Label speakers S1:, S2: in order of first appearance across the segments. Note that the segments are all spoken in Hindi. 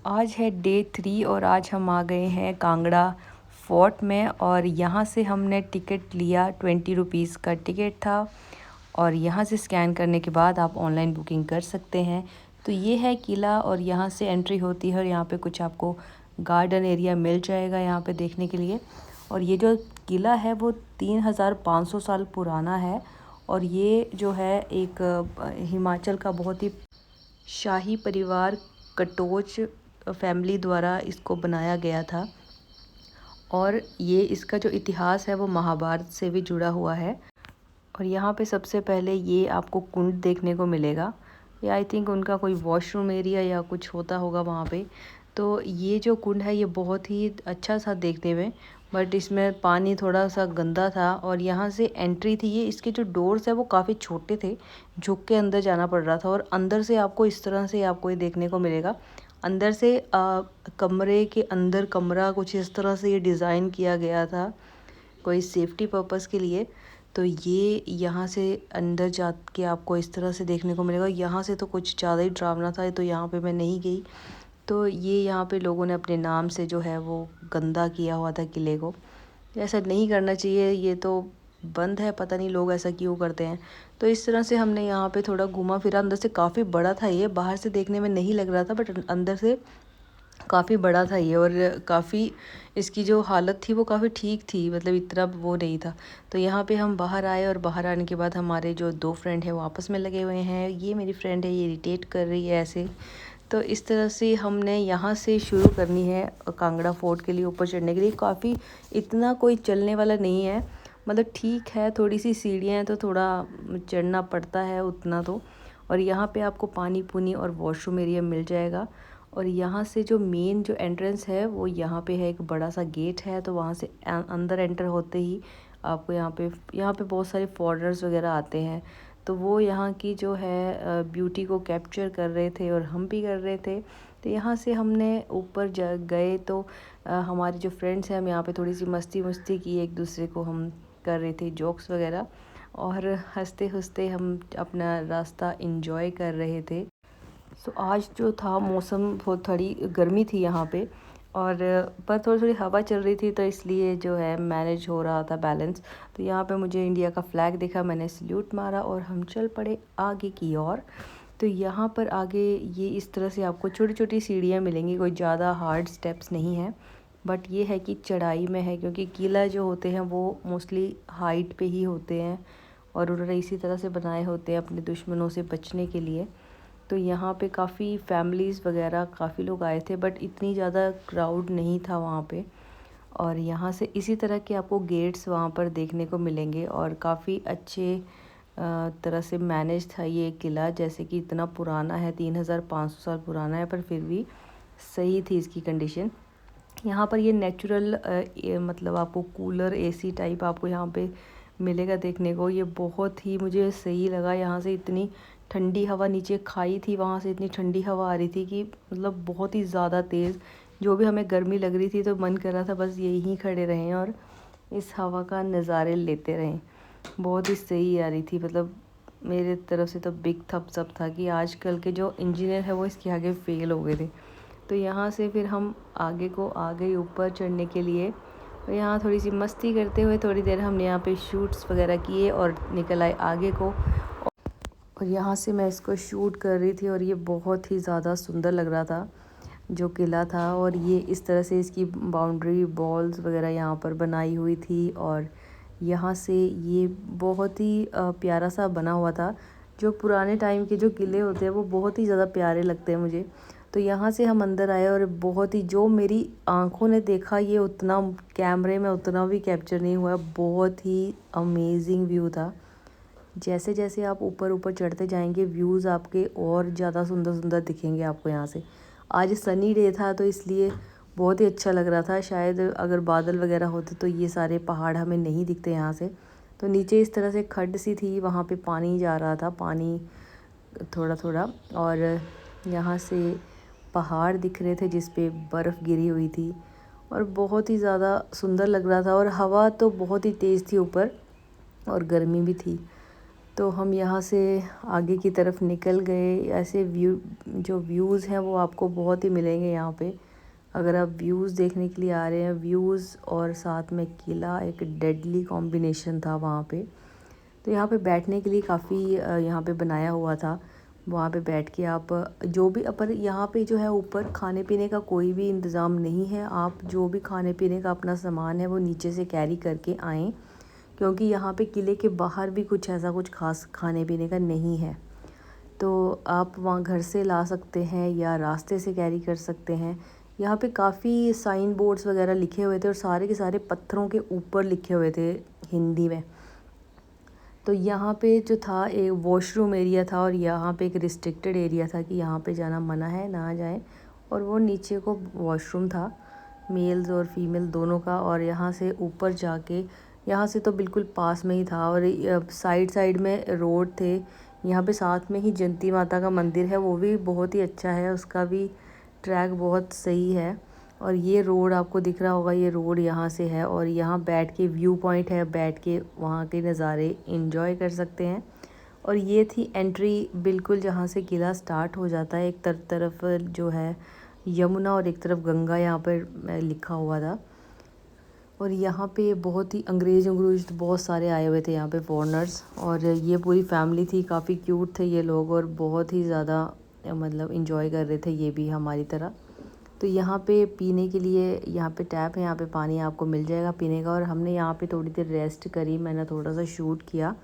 S1: आज है डे 3 और आज हम आ गए हैं कांगड़ा फोर्ट में। और यहाँ से हमने टिकट लिया, 20 रुपीज़ का टिकट था। और यहाँ से स्कैन करने के बाद आप ऑनलाइन बुकिंग कर सकते हैं। तो ये है किला और यहाँ से एंट्री होती है और यहाँ पे कुछ आपको गार्डन एरिया मिल जाएगा यहाँ पे देखने के लिए। और ये जो किला है वो 3500 साल पुराना है। और ये जो है एक हिमाचल का बहुत ही शाही परिवार कटोच फैमिली द्वारा इसको बनाया गया था। और ये इसका जो इतिहास है वो महाभारत से भी जुड़ा हुआ है। और यहाँ पे सबसे पहले ये आपको कुंड देखने को मिलेगा। ये आई थिंक उनका कोई वॉशरूम एरिया या कुछ होता होगा वहाँ पे। तो ये जो कुंड है ये बहुत ही अच्छा सा देखने में, बट इसमें पानी थोड़ा सा गंदा था। और यहाँ से एंट्री थी, ये इसके जो डोर्स है वो काफ़ी छोटे थे, झुक के अंदर जाना पड़ रहा था। और अंदर से आपको इस तरह से आपको ये देखने को मिलेगा। अंदर से कमरे के अंदर कमरा कुछ इस तरह से ये डिज़ाइन किया गया था, कोई सेफ्टी पर्पस के लिए। तो ये यहाँ से अंदर जा के आपको इस तरह से देखने को मिलेगा। यहाँ से तो कुछ ज़्यादा ही डरावना था, तो यहाँ पे मैं नहीं गई। तो ये यहाँ पे लोगों ने अपने नाम से जो है वो गंदा किया हुआ था किले को। ऐसा नहीं करना चाहिए, ये तो बंद है, पता नहीं लोग ऐसा क्यों करते हैं। तो इस तरह से हमने यहाँ पे थोड़ा घूमा फिरा। अंदर से काफ़ी बड़ा था ये, बाहर से देखने में नहीं लग रहा था, बट अंदर से काफ़ी बड़ा था ये। और काफ़ी इसकी जो हालत थी वो काफ़ी ठीक थी, मतलब इतना वो नहीं था। तो यहाँ पे हम बाहर आए और बाहर आने के बाद हमारे जो 2 फ्रेंड हैं वो आपस में लगे हुए हैं। ये मेरी फ्रेंड है, ये इरिटेट कर रही है ऐसे। तो इस तरह से हमने यहाँ से शुरू करनी है कांगड़ा फोर्ट के लिए ऊपर चढ़ने के लिए। काफ़ी इतना कोई चलने वाला नहीं है, मतलब ठीक है, थोड़ी सी सीढ़ियाँ हैं तो थोड़ा चढ़ना पड़ता है उतना तो। और यहाँ पे आपको पानी पुनी और वॉशरूम एरिया मिल जाएगा। और यहाँ से जो मेन जो एंट्रेंस है वो यहाँ पे है, एक बड़ा सा गेट है। तो वहाँ से अंदर एंटर होते ही आपको यहाँ पे बहुत सारे फॉरेनर्स वगैरह आते हैं। तो वो यहाँ की जो है ब्यूटी को कैप्चर कर रहे थे और हम भी कर रहे थे। तो यहाँ से हमने ऊपर गए तो हमारी जो फ्रेंड्स हैं, हम यहाँ पे थोड़ी सी मस्ती मस्ती की, एक दूसरे को हम कर रहे थे जोक्स वगैरह। और हंसते हंसते हम अपना रास्ता इंजॉय कर रहे थे। आज जो था मौसम वो थोड़ी गर्मी थी यहाँ पे, और पर थोड़ी थोड़ी हवा चल रही थी, तो इसलिए जो है मैनेज हो रहा था बैलेंस। तो यहाँ पे मुझे इंडिया का फ्लैग दिखा, मैंने सल्यूट मारा और हम चल पड़े आगे की ओर। तो यहाँ पर आगे ये इस तरह से आपको छोटी छोटी सीढ़ियाँ मिलेंगी, कोई ज़्यादा हार्ड स्टेप्स नहीं है। बट ये है कि चढ़ाई में है, क्योंकि किला जो होते हैं वो मोस्टली हाइट पे ही होते हैं और उन्होंने इसी तरह से बनाए होते हैं अपने दुश्मनों से बचने के लिए। तो यहाँ पे काफ़ी फैमिलीज़ वगैरह काफ़ी लोग आए थे, बट इतनी ज़्यादा क्राउड नहीं था वहाँ पे। और यहाँ से इसी तरह के आपको गेट्स वहाँ पर देखने को मिलेंगे और काफ़ी अच्छे तरह से मैनेज था ये किला। जैसे कि इतना पुराना है, 3500 साल पुराना है, पर फिर भी सही थी इसकी कंडीशन। यहाँ पर ये नेचुरल मतलब आपको कूलर एसी टाइप आपको यहाँ पे मिलेगा देखने को। ये बहुत ही मुझे सही लगा। यहाँ से इतनी ठंडी हवा, नीचे खाई थी वहाँ से इतनी ठंडी हवा आ रही थी कि मतलब बहुत ही ज़्यादा तेज़। जो भी हमें गर्मी लग रही थी तो मन कर रहा था बस यहीं खड़े रहें और इस हवा का नज़ारे लेते रहें। बहुत ही सही आ रही थी, मतलब मेरे तरफ से तो बिग थम्स अप था कि आजकल के जो इंजीनियर है वो इसके आगे फ़ेल हो गए थे। तो यहाँ से फिर हम आगे को आ गए ऊपर चढ़ने के लिए। तो यहाँ थोड़ी सी मस्ती करते हुए थोड़ी देर हमने यहाँ पे शूट्स वगैरह किए और निकल आए आगे को। और यहाँ से मैं इसको शूट कर रही थी और ये बहुत ही ज़्यादा सुंदर लग रहा था जो किला था। और ये इस तरह से इसकी बाउंड्री वॉल्स वगैरह यहाँ पर बनाई हुई थी। और यहाँ से ये बहुत ही प्यारा सा बना हुआ था। जो पुराने टाइम के जो किले होते हैं वो बहुत ही ज़्यादा प्यारे लगते हैं मुझे। तो यहाँ से हम अंदर आए और बहुत ही, जो मेरी आंखों ने देखा ये उतना कैमरे में उतना भी कैप्चर नहीं हुआ। बहुत ही अमेजिंग व्यू था। जैसे जैसे आप ऊपर ऊपर चढ़ते जाएंगे व्यूज़ आपके और ज़्यादा सुंदर सुंदर दिखेंगे आपको यहाँ से। आज सनी डे था तो इसलिए बहुत ही अच्छा लग रहा था। शायद अगर बादल वगैरह होते तो ये सारे पहाड़ हमें नहीं दिखते यहाँ से। तो नीचे इस तरह से खड्ड सी थी, वहाँ पे पानी जा रहा था, पानी थोड़ा थोड़ा। और यहाँ से पहाड़ दिख रहे थे जिस पे बर्फ़ गिरी हुई थी और बहुत ही ज़्यादा सुंदर लग रहा था। और हवा तो बहुत ही तेज़ थी ऊपर और गर्मी भी थी। तो हम यहाँ से आगे की तरफ निकल गए। ऐसे जो व्यूज़ हैं वो आपको बहुत ही मिलेंगे यहाँ पे, अगर आप व्यूज़ देखने के लिए आ रहे हैं। व्यूज़ और साथ में किला, एक डेडली कॉम्बिनेशन था वहाँ पे। तो यहाँ पे बैठने के लिए काफ़ी यहाँ पे बनाया हुआ था, वहाँ पे बैठ के आप जो भी, पर यहाँ पे जो है ऊपर खाने पीने का कोई भी इंतज़ाम नहीं है। आप जो भी खाने पीने का अपना सामान है वो नीचे से कैरी करके आएँ, क्योंकि यहाँ पे किले के बाहर भी कुछ ऐसा कुछ खास खाने पीने का नहीं है। तो आप वहाँ घर से ला सकते हैं या रास्ते से कैरी कर सकते हैं। यहाँ पे काफ़ी साइन बोर्ड्स वगैरह लिखे हुए थे और सारे के सारे पत्थरों के ऊपर लिखे हुए थे हिंदी में। तो यहाँ पे जो था एक वॉशरूम एरिया था और यहाँ पे एक रिस्ट्रिक्टेड एरिया था कि यहाँ पे जाना मना है, ना जाएं। और वो नीचे को वॉशरूम था, मेल्स और फीमेल दोनों का। और यहाँ से ऊपर जाके, यहाँ से तो बिल्कुल पास में ही था और साइड साइड में रोड थे। यहाँ पे साथ में ही जयंती माता का मंदिर है, वो भी बहुत ही अच्छा है, उसका भी ट्रैक बहुत सही है। और ये रोड आपको दिख रहा होगा, ये रोड यहाँ से है और यहाँ बैठ के व्यू पॉइंट है, बैठ के वहाँ के नज़ारे एंजॉय कर सकते हैं। और ये थी एंट्री बिल्कुल जहाँ से किला स्टार्ट हो जाता है। एक तरफ जो है यमुना और एक तरफ गंगा यहाँ पर लिखा हुआ था। और यहाँ पे बहुत ही अंग्रेज़ तो बहुत सारे आए हुए थे यहाँ पे फॉरेनर्स, और ये पूरी फैमिली थी। काफ़ी क्यूट थे ये लोग और बहुत ही ज़्यादा मतलब इंजॉय कर रहे थे ये भी हमारी तरह। तो यहाँ पे पीने के लिए यहाँ पे टैप है, यहाँ पे पानी आपको मिल जाएगा पीने का। और हमने यहाँ पे थोड़ी देर रेस्ट करी, मैंने थोड़ा सा शूट किया।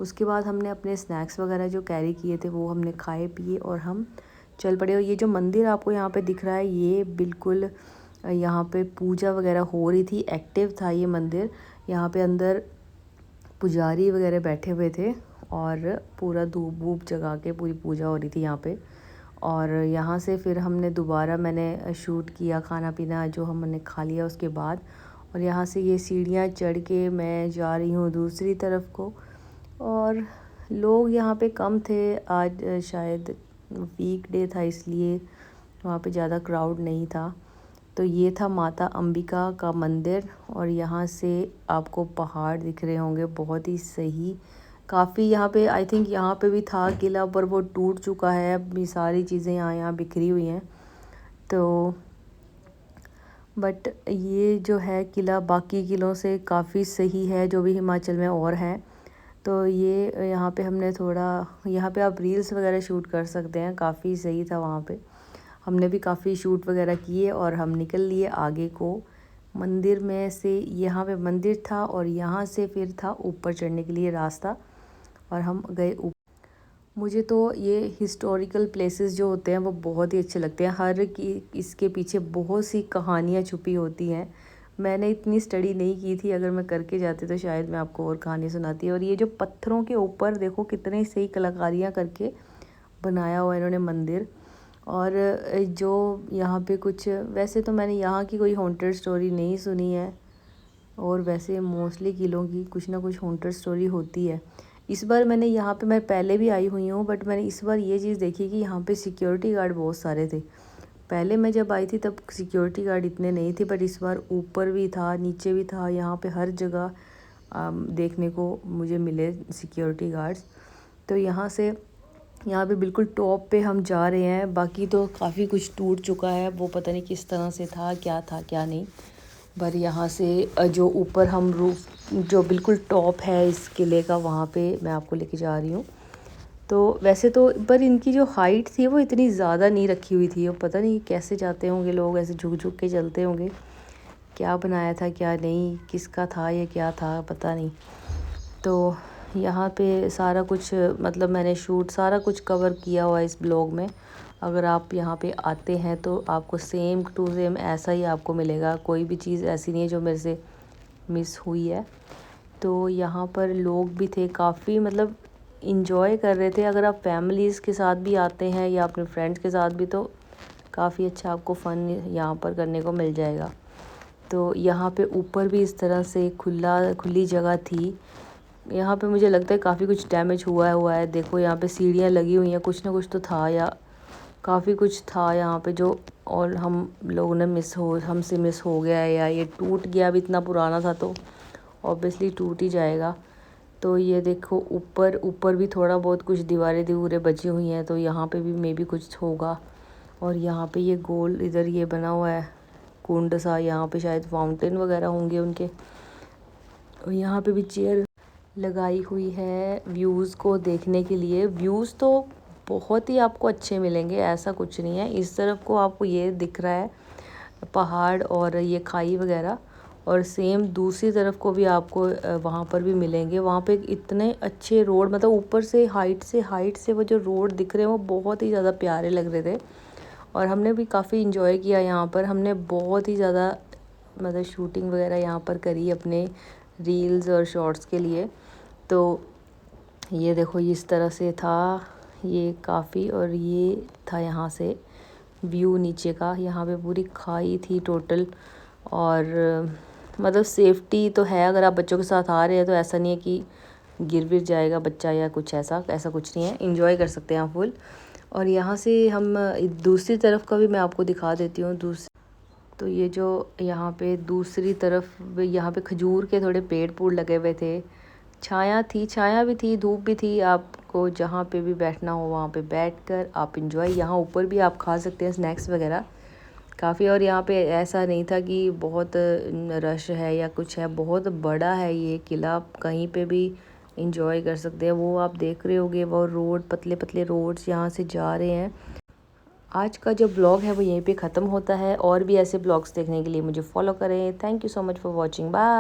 S1: उसके बाद हमने अपने स्नैक्स वगैरह जो कैरी किए थे वो हमने खाए पिए और हम चल पड़े। और ये जो मंदिर आपको यहाँ पे दिख रहा है, ये बिल्कुल यहाँ पे पूजा वगैरह हो रही थी, एक्टिव था ये मंदिर। यहाँ पे अंदर पुजारी वगैरह बैठे हुए थे और पूरा धूप वूप जगा के पूरी पूजा हो रही थी यहाँ पे। और यहाँ से फिर हमने दोबारा मैंने शूट किया खाना पीना जो हमने खा लिया उसके बाद। और यहाँ से ये सीढ़ियाँ चढ़ के मैं जा रही हूँ दूसरी तरफ को। और लोग यहाँ पे कम थे, आज शायद वीकडे था इसलिए वहाँ पे ज़्यादा क्राउड नहीं था। तो ये था माता अंबिका का मंदिर और यहाँ से आपको पहाड़ दिख रहे होंगे, बहुत ही सही। काफ़ी यहाँ पे आई थिंक यहाँ पे भी था किला, पर वो टूट चुका है। अभी सारी चीज़ें यहाँ बिखरी हुई हैं। तो बट ये जो है किला बाकी किलों से काफ़ी सही है जो भी हिमाचल में और हैं। तो ये यहाँ पे हमने थोड़ा, यहाँ पे आप रील्स वगैरह शूट कर सकते हैं, काफ़ी सही था वहाँ पे। हमने भी काफ़ी शूट वगैरह किए और हम निकल लिए आगे को। मंदिर में से यहाँ पे मंदिर था और यहाँ से फिर था ऊपर चढ़ने के लिए रास्ता और हम गए ऊपर। मुझे तो ये हिस्टोरिकल प्लेसेस जो होते हैं वो बहुत ही अच्छे लगते हैं। हर की इसके पीछे बहुत सी कहानियाँ छुपी होती हैं। मैंने इतनी स्टडी नहीं की थी, अगर मैं करके जाती तो शायद मैं आपको और कहानी सुनाती। और ये जो पत्थरों के ऊपर देखो कितने सही कलाकारियाँ करके बनाया हुआ इन्होंने मंदिर। और जो यहाँ पे कुछ, वैसे तो मैंने यहाँ की कोई हॉन्टेड स्टोरी नहीं सुनी है, और वैसे मोस्टली किलों की कुछ ना कुछ हॉन्टेड स्टोरी होती है। इस बार मैंने यहाँ पे, मैं पहले भी आई हुई हूँ, बट मैंने इस बार ये चीज़ देखी कि यहाँ पे सिक्योरिटी गार्ड बहुत सारे थे। पहले मैं जब आई थी तब सिक्योरिटी गार्ड इतने नहीं थे, बट इस बार ऊपर भी था, नीचे भी था, यहाँ पे हर जगह देखने को मुझे मिले सिक्योरिटी गार्ड्स। तो यहाँ से, यहाँ पे बिल्कुल टॉप पे हम जा रहे हैं। बाकी तो काफ़ी कुछ टूट चुका है, वो पता नहीं किस तरह से था क्या नहीं। पर यहाँ से जो ऊपर हम रूफ, जो बिल्कुल टॉप है इस किले का, वहाँ पे मैं आपको लेके जा रही हूँ। तो वैसे तो पर इनकी जो हाइट थी वो इतनी ज़्यादा नहीं रखी हुई थी, और पता नहीं कैसे जाते होंगे लोग, ऐसे झुक झुक के चलते होंगे। क्या बनाया था क्या नहीं, किसका था ये, क्या था पता नहीं। तो यहाँ पे सारा कुछ, मतलब मैंने शूट सारा कुछ कवर किया हुआ है इस ब्लॉग में। अगर आप यहाँ पे आते हैं तो आपको सेम टू सेम ऐसा ही आपको मिलेगा, कोई भी चीज़ ऐसी नहीं है जो मेरे से मिस हुई है। तो यहाँ पर लोग भी थे काफ़ी, मतलब इंजॉय कर रहे थे। अगर आप फैमिलीज़ के साथ भी आते हैं या अपने फ्रेंड्स के साथ भी, तो काफ़ी अच्छा आपको फ़न यहाँ पर करने को मिल जाएगा। तो यहाँ पे ऊपर भी इस तरह से खुली जगह थी। यहाँ पे मुझे लगता है काफ़ी कुछ डैमेज हुआ है। देखो यहाँ पे सीढ़ियाँ लगी हुई हैं, कुछ ना कुछ तो था, या काफ़ी कुछ था यहाँ पे जो, और हम लोगों ने हमसे मिस हो गया है, या ये टूट गया। अब इतना पुराना था तो ऑब्वियसली टूट ही जाएगा। तो ये देखो ऊपर ऊपर भी थोड़ा बहुत कुछ दीवारें दीवारें बची हुई हैं, तो यहाँ पे भी मे बी कुछ होगा। और यहाँ पे ये गोल इधर ये बना हुआ है कुंड सा, यहाँ पे शायद फाउंटेन वगैरह होंगे उनके। और यहाँ पे भी चेयर लगाई हुई है व्यूज़ को देखने के लिए। व्यूज़ तो बहुत ही आपको अच्छे मिलेंगे, ऐसा कुछ नहीं है। इस तरफ को आपको ये दिख रहा है पहाड़ और ये खाई वगैरह, और सेम दूसरी तरफ को भी आपको वहाँ पर भी मिलेंगे। वहाँ पे इतने अच्छे रोड, मतलब ऊपर से हाइट से वो जो रोड दिख रहे हैं वो बहुत ही ज़्यादा प्यारे लग रहे थे। और हमने भी काफ़ी इंजॉय किया यहाँ पर। हमने बहुत ही ज़्यादा मतलब शूटिंग वगैरह यहाँ पर करी अपने रील्स और शॉर्ट्स के लिए। तो ये देखो इस तरह से था ये काफ़ी, और ये था यहाँ से व्यू नीचे का। यहाँ पे पूरी खाई थी टोटल। और मतलब सेफ्टी तो है, अगर आप बच्चों के साथ आ रहे हैं तो ऐसा नहीं है कि गिर जाएगा बच्चा या कुछ ऐसा कुछ नहीं है, इंजॉय कर सकते हैं आप फुल। और यहाँ से हम दूसरी तरफ का भी मैं आपको दिखा देती हूँ। तो ये जो यहाँ पे दूसरी तरफ यहाँ पे खजूर के थोड़े पेड़ लगे हुए थे, छाया भी थी, धूप भी थी। आपको जहाँ पे भी बैठना हो वहाँ पे बैठकर आप इंजॉय, यहाँ ऊपर भी आप खा सकते हैं स्नैक्स वगैरह काफ़ी। और यहाँ पे ऐसा नहीं था कि बहुत रश है या कुछ है, बहुत बड़ा है ये किला, आप कहीं पे भी इंजॉय कर सकते हैं। वो आप देख रहे होगे वो रोड, पतले पतले रोड्स यहाँ से जा रहे हैं। आज का जो ब्लॉग है वो यहीं पे ख़त्म होता है। और भी ऐसे ब्लॉग्स देखने के लिए मुझे फॉलो करें। Thank you so much for watching, bye.